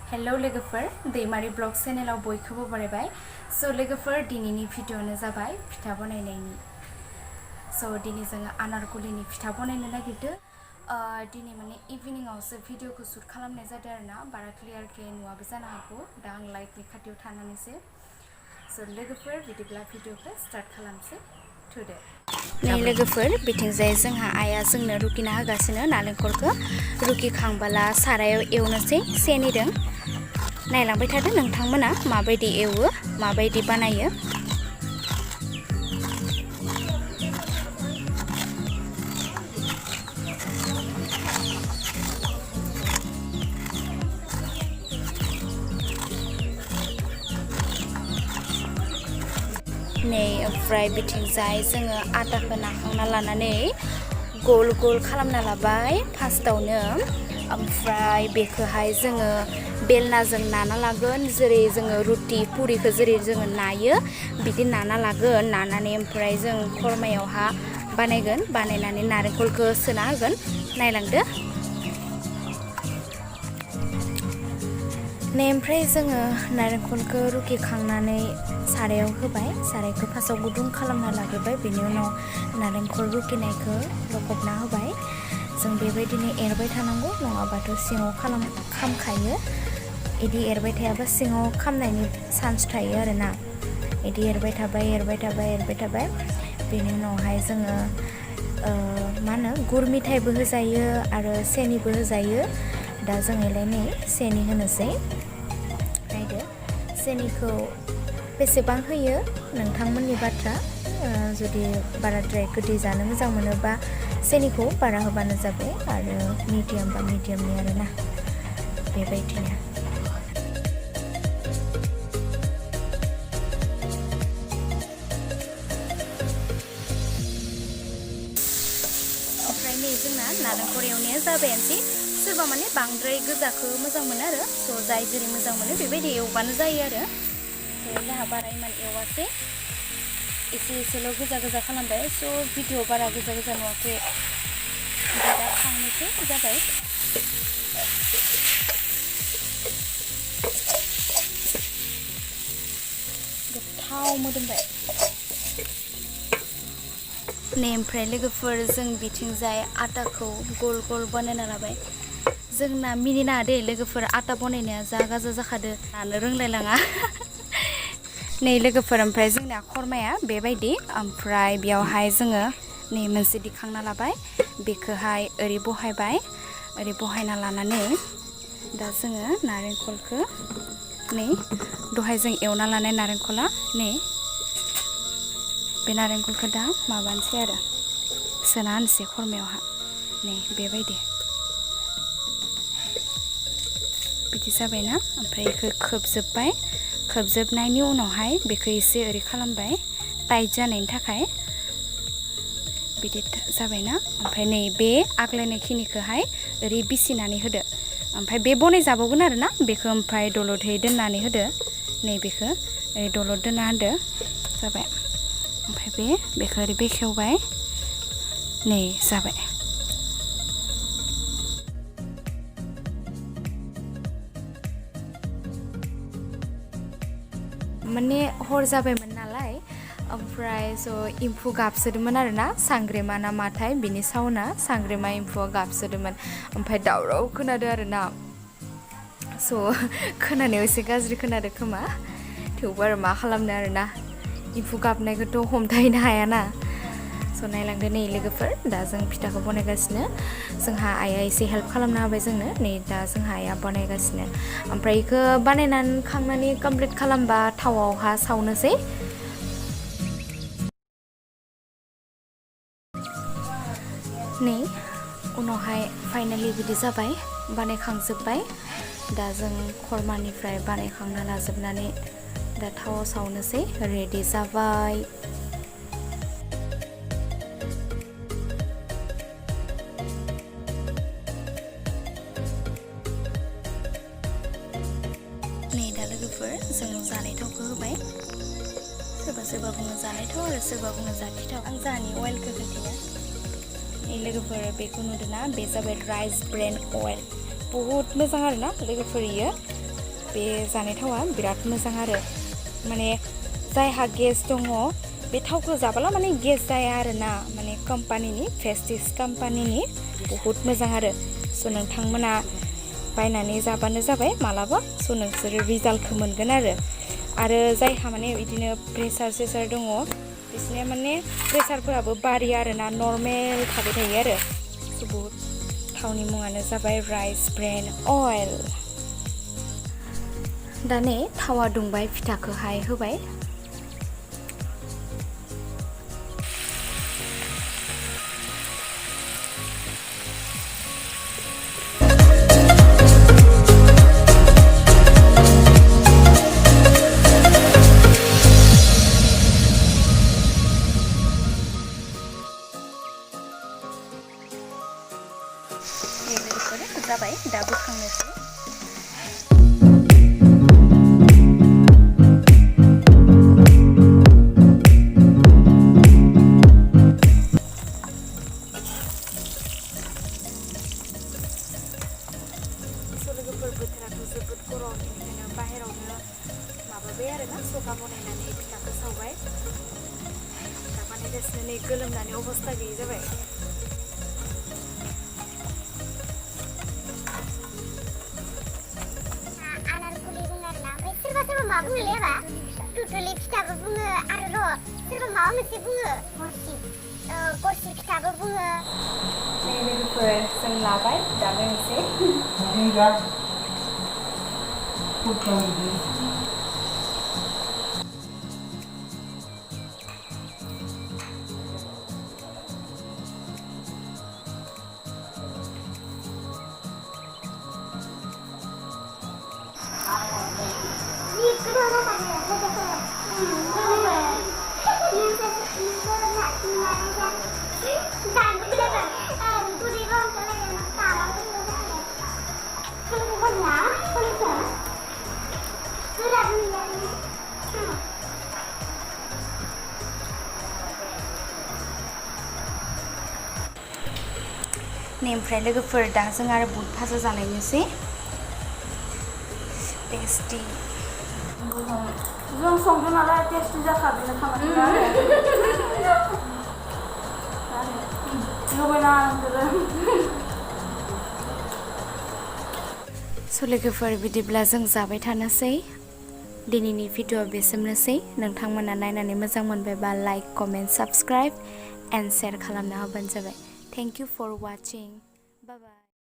Hello लोगोफोर दैमारि blog चेनेलाव बयखौबो बरायबाय। स' लोगोफोर दिनैनि भिडिअ'आनो जाबाय फिथा बनायनायनि। स' दिनै जोङो आनारकुलिनि फिथा बनायनो नागिरदों। दिनै माने इभिनिंआवसो भिडिअ'खौ शुट खालामनाय जादों आरो ना, बारा क्लियारके नुवाबो जानो हागौ दा आं लाइटनि खाथियाव थानानैसो। स' लोगोफोर बिदिब्ला भिडिअ'खौ स्टार्ट खालामसै थुदो। नै लोगोफोर बिथिंजाय जोंहा आइया जोंनो रुखिना होगासिनो नालेंखरखौ। रुखिखांबोला सारायाव एवनोसै सेनिदों। नायलांबाय थादो नोंथांमोना माबायदि एवो माबायदि बानायो। नै ओमफ्राय बिथिंजाय जोङो आटाखौ नाखांना लानानै गल गल खालामना लाबाय फार्स्टआवनो। ओमफ्राय बेखौहाय जोङो बेलनाजों नाना लागोन, जेरै जोङो रुटि पुरिखौ जेरै जोङो नायो बिदि नाना लागोन। नानानै ओमफ्राय जों खरमायावहा बानायगोन, बानायनानै नारेंखलखौ सोना होगोन। नायलांदो। नै ओमफ्राय जोङो नारेंखलखौ रुखिखांनानै सारायाव होबाय। सारायखौ फार्स्टआव गुदुं खालामना लाग्रोबाय, बेनि उनाव नारेंखल रुखिनायखौ लखबना होबाय। जों बेबायदिनो एरबाय थानांगौ, नङाबाथ' सिङाव खामखायो। इदि एरबाय थायाबा सिङाव खामनायनि चान्स थायो आरोना। इदि एरबाय थाबाय एरबाय थाबाय एरबाय थाबाय। बेनि उनावहाय जोङो मा होनो गुर मिथाइबो होजायो आरो सेनिबो होजायो। दा जोङोलाय नै सेनि होनोसै। नायदो सेनिखौ बेसेबां होयो नोंथांमोननि बाथ्रा। जुदि बाराद्राय गोदै जानो मोजां मोनोबा सेनिखौ बारा होबानो जाबाय, आरो मिडियाम बा मिडियामनि आरोना बेबायदिनो। ओमफ्राय नै जोंना नारेंखल एवनाया जाबायानोसै। सोरबा माने बांद्राय गोजाखौ मोजां मोनो आरो, स' जाय जेरै मोजां मोनो बेबायदि एवबानो जायो आरो। जोंहा बारा इमान एवासै, एसे एसेल' गोजा गोजा खालामबाय। स' भिडिअ बारा गोजा गोजा नुवाखै। ओमफ्राय दा खांनोसै जाबाय। गोथाव मोदोमबाय। नै ओमफ्राय लोगोफोर जों बिथिंजाय आटाखौ गल गल बानायना लाबाय। जोंना मिनिनाङा दे लोगोफोर, आटा बनायनाया जा गाजा जाखादो नानो रोंलायलाङा। नै लोगोफोर ओमफ्राय जोंना खरमाया बेबायदि। ओमफ्राय बेयावहाय जोङो नै मोनसे दिखांना लाबाय, बेखौहाय ओरै बहायबाय। ओरै बहायना लानानै दा जोङो नारेंखलखौ नै दहाय जों एवना लानाय नारेंखला नै बे नारेंखलखौ दा माबानोसै आरो सोना होनोसै खरमायावहा। नै बेबायदि बिदि जाबायना। ओमफ्राय बेखौ खोबजोब्बाय। खोबजोबनायनि उनावहाय बेखौ एसे ओरै खालामबाय टाइट जानायनि थाखाय। बिदि जाबायना। ओमफ्राय नै बे आग्लायनाय खिनिखौहाय ओरै बिसिनानै होदो। ओमफ्राय बे बनायजाबावगोन आरो ना, बेखौ ओमफ्राय दलदहै दोननानै होदो। नै बेखौ ओरै दलद दोनना होदो, जाबाय। ओमफ्राय बेखौ ओरै बेखेवबाय, नै जाबाय। माने हर जाबायमोन नालाय, ओमफ्राय स' एम्फौ गाबसोदोंमोन आरो ना, सांग्रेमा ना माथाय बिनि साउन्डआ, सांग्रेमा एम्फौआ गाबसोदोंमोन। ओमफ्राय दावराव खोनादों आरो ना। स' खोनानायाव एसे गाज्रि खोनादों खोमा, थेवबो आरो मा खालामनो आरोना, एम्फौ गाबनायखौथ' हमथाहैनो हायाना। स' नायलांदो नै लोगोफोर, दा जों फिथाखौ बनायगासिनो। जोंहा आइया एसे हेल्प खालामना होबाय जोंनो। नै दा जोंहा आइया बानायगासिनो। ओमफ्राय बेखौ बानायनानै खांनानै कमप्लिट खालामबा थावआवहा सावनोसै। नै उनावहाय फाइनालि बिदि जाबाय, बानायखांजोब्बाय। दा जों खरमानिफ्राय बानायखांना लाजोबनानै दा थावआव सावनोसै। रेडि जाबाय। नै दा लोगोफोर जों जानाय थावखौ होबाय। सोरबा सोरबा बुङो जानाय थाव आरो सोरबा बुङो जाथि थाव। आं जाहानि अइलखौ खोन्थिनो। नै लोगोफोर बेखौ नुदों ना, बे जाबाय राइस ब्रेन अइल। बहुद मोजां आरो ना लोगोफोर इयो। बे जानाय थावा बिराद मोजां आरो माने जायहा गेस दङ बे थावखौ जाबोला माने गेस जाया आरोना माने कम्पानिनि प्रेस्टिज कम्पानिनि बहुत मोजां आरो स' नोंथांमोना बायनानै जाबानो जाबाय मालाबा स' नोंसोरो रिजाल्टखौ मोनगोन आरो जायहा माने बिदिनो प्रेसार सेसार दङ बिसोरनिया माने प्रेसारफोराबो बारियो आरोना नर्मेल थाबाय थायो आरो स' बहुत थावनि मुङानो जाबाय राइस ब्रेन अइल दा नै थावा दुंबाय फिथाखौहाय होबाय जाबाय दा बोखांनोसै लोगोफोर बोथोराथ' जोबोद गरम बेनिखायनो बाहेरावनो माबाबाय आरोना सखा बनायनानै फिथाखौ सावबाय थारमाने नै गोलोमनानै अबस्था गैयि जाबाय Anarkuli बुङो आरोना ओमफ्राय सोरबा सोरबा मा बुङोलै एबा टुटुलि फिथाबो बुङो आरो र' सोरबा माबा मोनसे बुङो गरसि फिथाबो बुङो नै लोगोफोर जों लाबाय दा लोंनोसै नै ओमफ्राय लोगोफोर दा जों आरो बुट भाजा जानायनोसै टेस्टि जों संदों नालाय टेस्टि जाखादों खामानिया लुबैना स' लोगोफोर बिदिब्ला जों जाबाय थानोसै दिनैनि भिडिअ'आ बेसिमनोसै नोंथांमोना नायनानै मोजां मोनबायबा like comment subscribe and share खालामना होबानो जाबाय thank you for watching bye bye